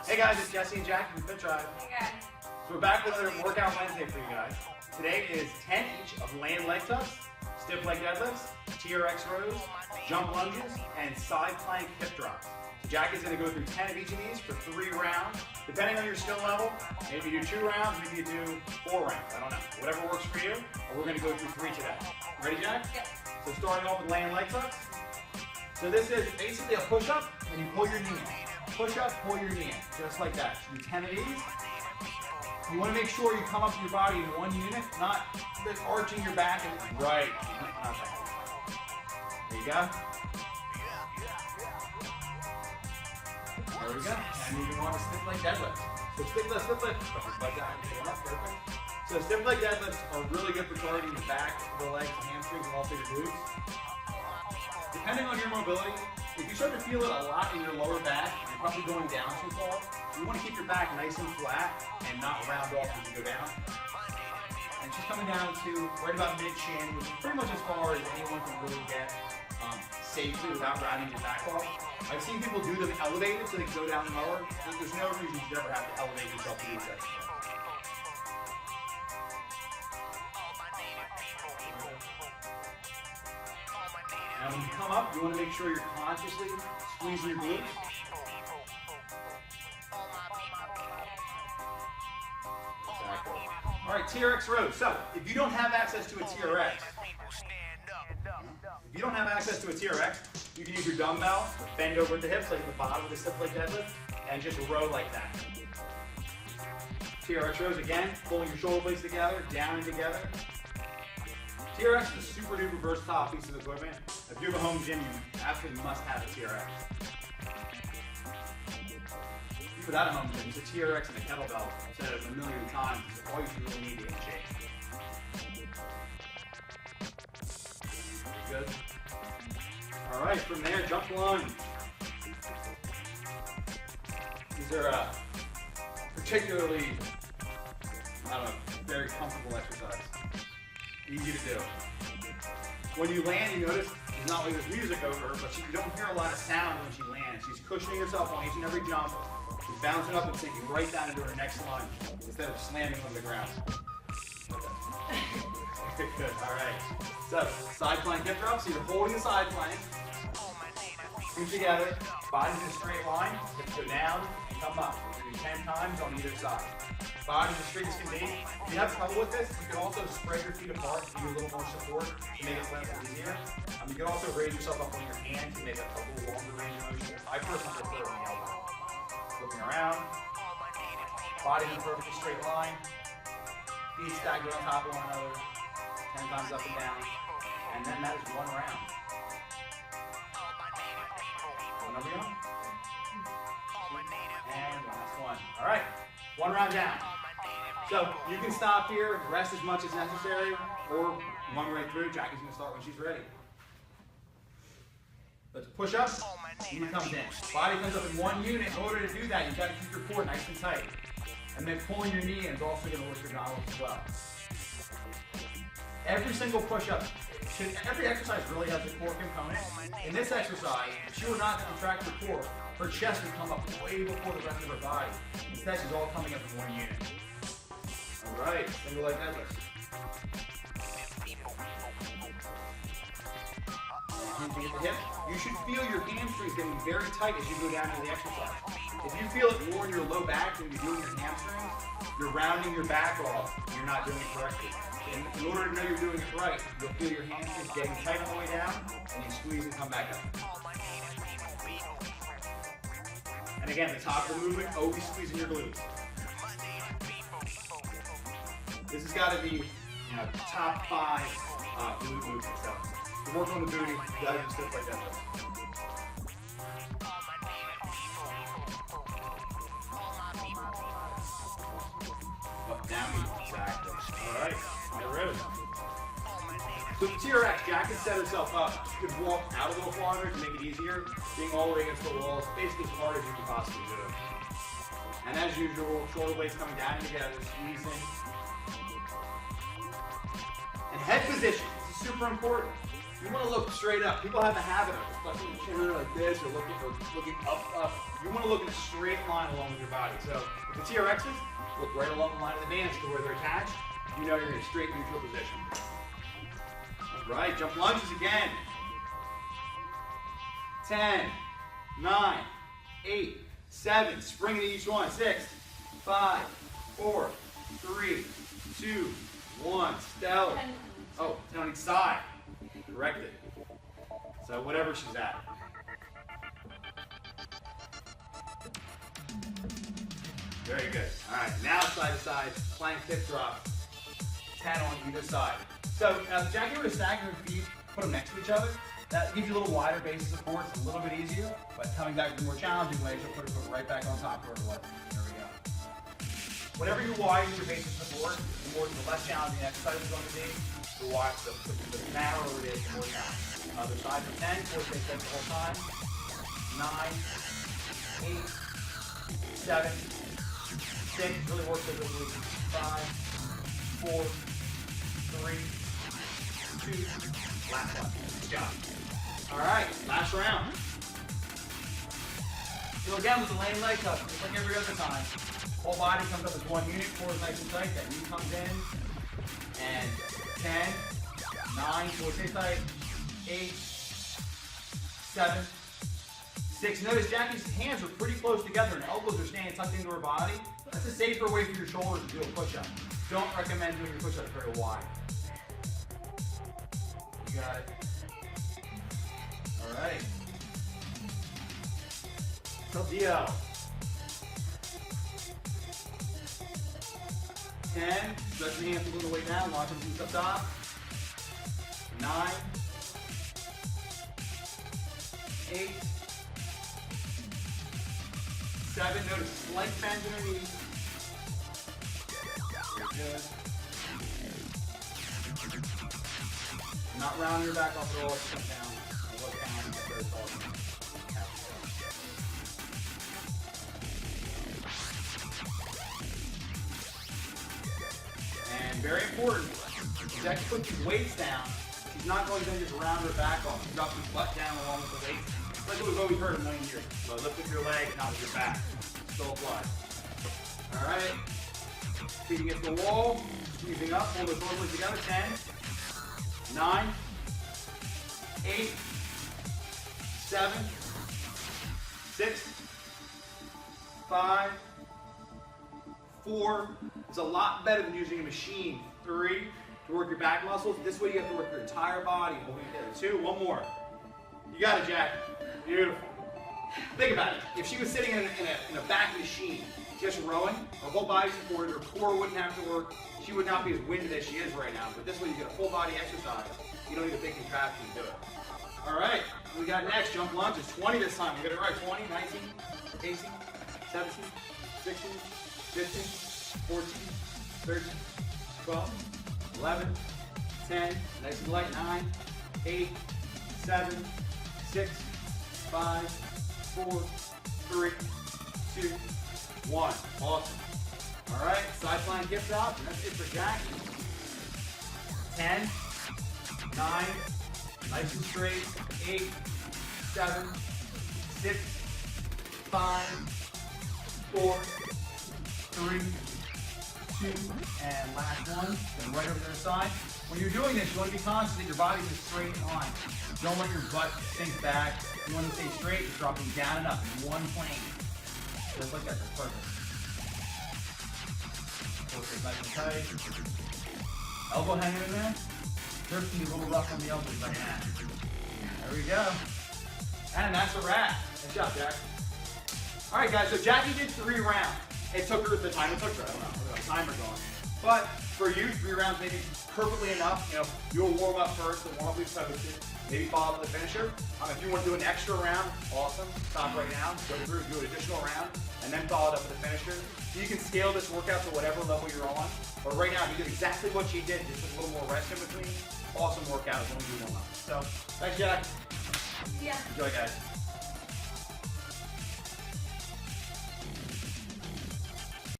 Hey guys, it's Jesse and Jack from Fit Tribe. Hey guys. So we're back with another Workout Wednesday for you guys. Today is 10 each of land leg tucks, stiff leg deadlifts, TRX rows, jump lunges, and side plank hip drops. So Jack is going to go through 10 of each of these for 3 rounds. Depending on your skill level, maybe you do 2 rounds, maybe you do 4 rounds. I don't know. Whatever works for you. But we're going to go through 3 today. Ready, Jack? Yep. So starting off with land leg tucks. So this is basically a push-up, and you pull your knee in. Push up, pull your knee in, just like that. So do 10 of these. You want to make sure you come up with your body in one unit, not just arching your back and right. There you go. There we go. And moving on to stiff leg deadlifts. So stiff leg, perfect. So stiff leg deadlifts are really good for targeting the back, the legs, the hamstrings, and also your glutes. Depending on your mobility, if you start to feel it a lot in your lower back, you're probably going down too far. You want to keep your back nice and flat and not round off as you go down. And just coming down to right about mid-shin, which is pretty much as far as anyone can really get safely without rounding your back off. I've seen people do them elevated so they can go down lower. There's no reason you should ever have to elevate yourself to do this. Now when you come up, you want to make sure you're consciously squeezing your glutes. Exactly. All right, TRX rows. So if you don't have access to a TRX, you can use your dumbbell, bend over at the hips like at the bottom of the stiff leg deadlift, and just row like that. TRX rows again, pulling your shoulder blades together, down and together. TRX is a super duper versatile piece of equipment. If you have a home gym, you absolutely must have a TRX. If without a home gym, it's a TRX and a kettlebell. I've said it a million times. It's all you really need to get in shape. Good. All right, from there, jump lunge. These are particularly, very comfortable exercise. Easy to do. When you land, you notice there's not like there's music over her, but you don't hear a lot of sound when she lands. She's cushioning herself on each and every jump. She's bouncing up and sinking right down into her next lunge instead of slamming on the ground. Good. All right. So side plank hip drops. So you're holding the side plank. Scoot together. Body in a straight line. Hips go down and come up. We're going to do 10 times on either side. Body as straight as can be. If you have trouble with this, you can also spread your feet apart to give you a little more support to make it a little easier. You can also raise yourself up on your hand to make it a little longer range of motion. I personally prefer on the elbow. Looking around. Body in a perfectly straight line. Feet staggered on top of one another. 10 times up and down. And then that is 1 round. One number on. And last one. All right. 1 round down. So you can stop here, rest as much as necessary, or run right through. Jackie's going to start when she's ready. Let's push up. Knee comes in. Body comes up in 1 unit. In order to do that, you've got to keep your core nice and tight. And then pulling your knee in is also going to lift your goblet as well. Every single push-up, every exercise really has a core component. In this exercise, if she were not to contract her core, her chest would come up way before the rest of her body. Instead, she's all coming up in 1 unit. All right, single leg deadlift. Hinting at the hip. You should feel your hamstrings getting very tight as you go down to the exercise. If you feel it more in your low back than you're doing your hamstrings, you're rounding your back off and you're not doing it correctly. In order to know you're doing it right, you'll feel your hamstrings getting tight on the way down and you squeeze and come back up. And again, the top of the movement, always squeezing your glutes. This has got to be, top 5 glute movement stuff. To work on the booty, you got to do stuff like that. Up, down, exactly. All right, you're ready. So the TRX, Jack can set herself up. She could walk out a little farther to make it easier, being all the way against the walls, basically as hard as you can possibly do. And as usual, shoulder blades coming down together, squeezing. And head position, this is super important. You want to look straight up. People have a habit of fucking chin like this or looking up. You want to look in a straight line along with your body. So with the TRXs, look right along the line of the bands to where they're attached. You know you're in a straight neutral position. All right, jump lunges again. 10, 9, 8, 7. Spring into each one. 6, 5, 4, 3, 2, 1. Stellar. Oh, 10 on each side. Corrected. So whatever she's at. Very good. All right, now side to side, plank hip drop. 10 on either side. So if Jackie were to stack her feet, put them next to each other, that gives you a little wider base of support. It's a little bit easier, but coming back to the more challenging way, she'll put her foot right back on top of her leg. There we go. Whenever you widen your base of support, the less challenging the exercise is going to be. The narrower it is, the more challenging. Other side for 10, 4 stay the whole time. 9, 8, 7, 6. Really work those obliques. 5, 4, 3, 2. Last one. Good job. All right, last round. So again, with the lame leg tuck, just like every other time, whole body comes up as one unit, core is nice and tight, that knee comes in, and 10, 9, core stay tight, 8, 7, 6. Notice Jackie's hands are pretty close together and elbows are staying tucked into her body. That's a safer way for your shoulders to do a push-up. Don't recommend doing your push-up very wide. You got it. All right. Dio. 10. Stretch your hands a little way down. Launch them from the top. 9. 8. 7. Notice slight bend in her knees. Very good. Not rounding your back off the wall. Come down. Look down and get very tall. And very important, she's actually put these weights down. She's not going to just round her back off. She drops her butt down along with the weights. It's like we've always heard a million years. So lift with your leg, not with your back. Still apply. All right. Feet against the wall. Squeezing up. Hold the shoulders together. 10, 9, 8, 7, 6, 5, 4. It's a lot better than using a machine. 3, to work your back muscles. This way you have to work your entire body holding it together. 2, one more. You got it, Jack. Beautiful. Think about it. If she was sitting in a back machine, just rowing, her whole body supported, her core wouldn't have to work. She would not be as winded as she is right now. But this way you get a full body exercise. You don't need a big contraption to do it. All right. We got next jump lunges. 20 this time. We got it right. 20, 19, 18, 17, 16, 15, 14, 13, 12, 11, 10, nice and light, 9, 8, 7, 6, 5, 4, 3, 2, 1. Awesome. All right, side plank hip drop, and that's it for Jack. 10, 9, nice and straight, 8, 7, 6, 5, 4, 3, 2, and last one, then right over to the side. When you're doing this, you want to be conscious that your body's in a straight line. Don't let your butt sink back. You want to stay straight, you're dropping down and up in one plane. Just like that, that's perfect. Pull it nice and tight. Elbow hanging in there. Jerk can be a little rough on the elbows like that. There we go. And that's a wrap. Good job, Jack. All right, guys, so Jackie did 3 rounds. It took her the time it took her. I don't know. Look at the timer going. But for you, 3 rounds may be perfectly enough. You know, you'll warm up first. The warm up we've started with maybe follow up with the finisher. If you want to do an extra round, awesome. Stop right now. Go through, do an additional round, and then follow it up with the finisher. You can scale this workout to whatever level you're on. But right now, if you did exactly what she did, just with a little more rest in between, awesome workout. Don't do one up. So, thanks, Jack. Yeah. Enjoy, guys.